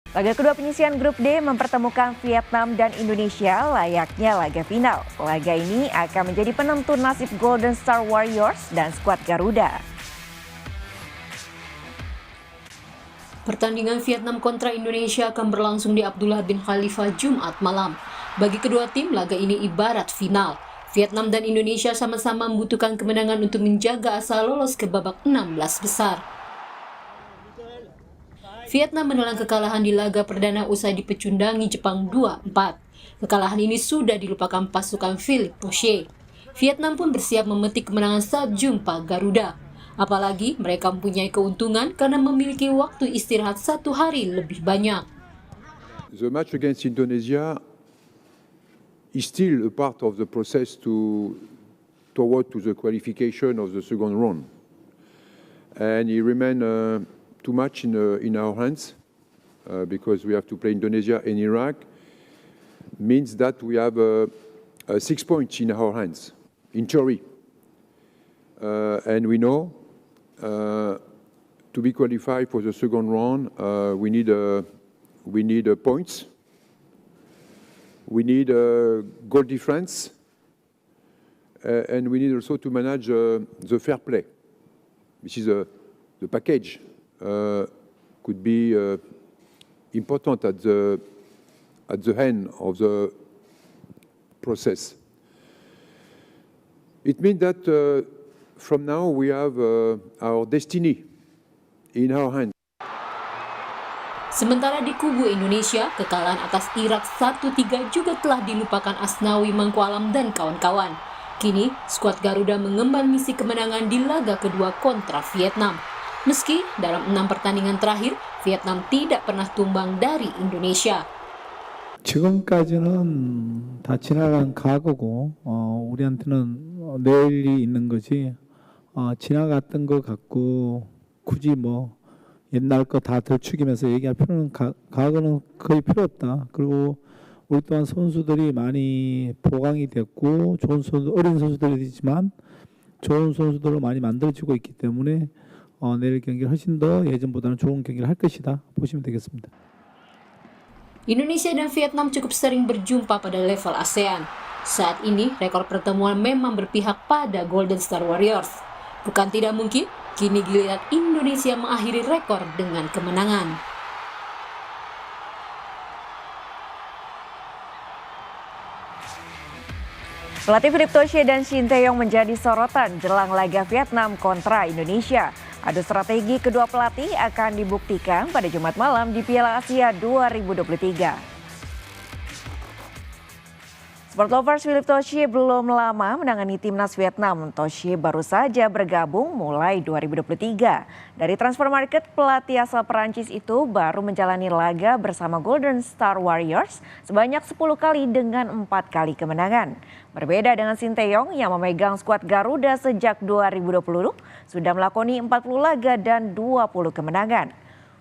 Laga kedua penyisihan grup D mempertemukan Vietnam dan Indonesia layaknya laga final. Laga ini akan menjadi penentu nasib Golden Star Warriors dan skuad Garuda. Pertandingan Vietnam kontra Indonesia akan berlangsung di Abdullah bin Khalifa Jumat malam. Bagi kedua tim, laga ini ibarat final. Vietnam dan Indonesia sama-sama membutuhkan kemenangan untuk menjaga asa lolos ke babak 16 besar. Vietnam menelan kekalahan di laga perdana usai dipecundangi Jepang 2-4. Kekalahan ini sudah dilupakan pasukan Philippe Poche. Vietnam pun bersiap memetik kemenangan saat jumpa Garuda. Apalagi mereka mempunyai keuntungan karena memiliki waktu istirahat 1 hari lebih banyak. The match against Indonesia is still a part of the process toward to the qualification of the second round, and it remains too much in our hands because we have to play Indonesia and Iraq. Means that we have 6 points in our hands in theory, and we know to be qualified for the second round we need points. We need goal difference, and we need also to manage the fair play, which is the package could be important at the end of the process. It means that from now we have our destiny in our hands. Sementara di kubu Indonesia, kekalahan atas Irak 1-3 juga telah dilupakan Asnawi Mangkualam dan kawan-kawan. Kini, skuad Garuda mengemban misi kemenangan di laga kedua kontra Vietnam. Meski dalam 6 pertandingan terakhir, Vietnam tidak pernah tumbang dari Indonesia. 지금까지는 다 지나간 과거고 우리한테는 내일이 있는 거지 지나갔던 것 같고 굳이 옛날 거 다 들추기면서 얘기할 필요는 과거는 거의 필요 없다. 그리고 우리 또한 선수들이 많이 보강이 됐고 좋은 선수, 어린 선수들이지만 좋은 선수들로 많이 만들어지고 있기 때문에 내일 경기를 훨씬 더 예전보다는 좋은 경기를 할 것이다 보시면 되겠습니다. Indonesia dan Vietnam cukup sering berjumpa pada level ASEAN. Saat ini, rekor pertemuan memang berpihak pada Golden Star Warriors. Bukan tidak mungkin, kini giliran Indonesia mengakhiri rekor dengan kemenangan. Pelatih Philippe Poche dan Shin Tae-yong menjadi sorotan jelang laga Vietnam kontra Indonesia. Adu strategi kedua pelatih akan dibuktikan pada Jumat malam di Piala Asia 2023. Sport lovers, Philippe Poche belum lama menangani timnas Vietnam. Poche baru saja bergabung mulai 2023. Dari transfer market, pelatih asal Perancis itu baru menjalani laga bersama Golden Star Warriors sebanyak 10 kali dengan 4 kali kemenangan. Berbeda dengan Shin Tae-yong yang memegang skuad Garuda sejak 2020, sudah melakoni 40 laga dan 20 kemenangan.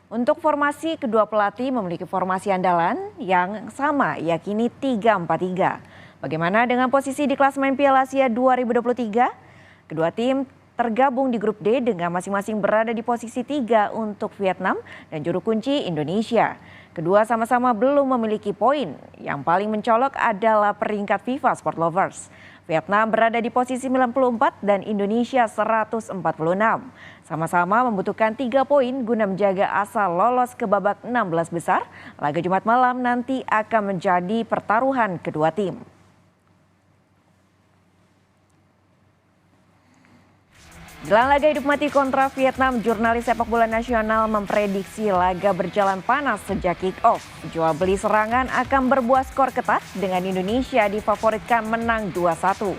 Untuk formasi, kedua pelatih memiliki formasi andalan yang sama, yakni 3-4-3. Bagaimana dengan posisi di klasemen Piala Asia 2023? Kedua tim tergabung di grup D dengan masing-masing berada di posisi 3 untuk Vietnam dan juru kunci Indonesia. Kedua sama-sama belum memiliki poin. Yang paling mencolok adalah peringkat FIFA Sport Lovers. Vietnam berada di posisi 94 dan Indonesia 146. Sama-sama membutuhkan 3 poin guna menjaga asa lolos ke babak 16 besar. Laga Jumat malam nanti akan menjadi pertaruhan kedua tim. Jelang laga hidup mati kontra Vietnam, jurnalis sepak bola nasional memprediksi laga berjalan panas sejak kick-off. Jual beli serangan akan berbuah skor ketat dengan Indonesia difavoritkan menang 2-1.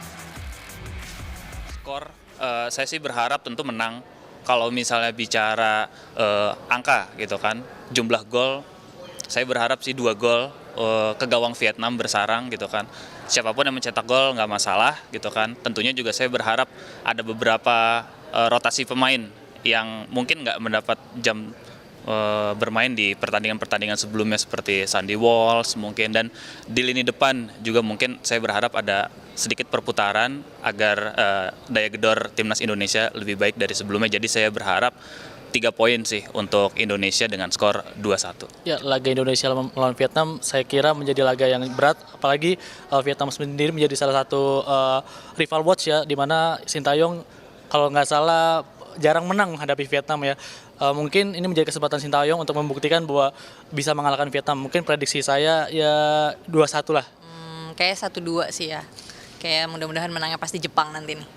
Skor, saya sih berharap tentu menang. Kalau misalnya bicara angka gitu kan, jumlah gol, saya berharap sih 2 gol ke gawang Vietnam bersarang gitu kan. Siapapun yang mencetak gol nggak masalah gitu kan. Tentunya juga saya berharap ada beberapa rotasi pemain yang mungkin nggak mendapat jam bermain di pertandingan-pertandingan sebelumnya seperti Sandy Walsh mungkin, dan di lini depan juga mungkin saya berharap ada sedikit perputaran agar daya gedor timnas Indonesia lebih baik dari sebelumnya. Jadi saya berharap 3 poin sih untuk Indonesia dengan skor 2-1. Ya, laga Indonesia melawan Vietnam saya kira menjadi laga yang berat, apalagi Vietnam sendiri menjadi salah satu rival watch ya, di mana Sintayong kalau nggak salah jarang menang menghadapi Vietnam ya. Mungkin ini menjadi kesempatan Sintayong untuk membuktikan bahwa bisa mengalahkan Vietnam. Mungkin prediksi saya ya 2-1 lah. Kayak 1-2 sih ya. Kayak mudah-mudahan menangnya pasti Jepang nanti nih.